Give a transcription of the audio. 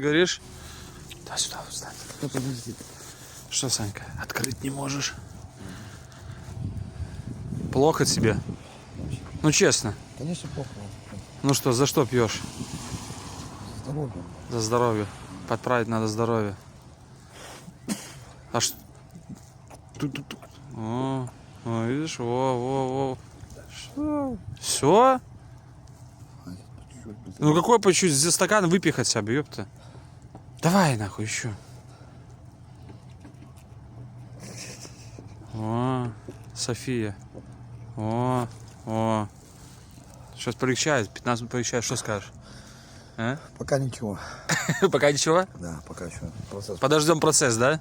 говоришь? Да, сюда встань. Ну, подожди. Что, Санька, открыть не можешь? Плохо тебе? Ну, честно. Конечно, плохо. Ну что, за что пьешь? Здоровье. За здоровье. Подправить надо здоровье. А что? О, видишь, во. Что? Все? Ну какой по чуть за стакан выпей хотя бы, ёпта. Давай нахуй еще. О, София. О. Сейчас полегчает, 15 минут полегчает, что скажешь? А? Пока ничего. Пока ничего? Да, пока еще процесс. Подождем процесс, да?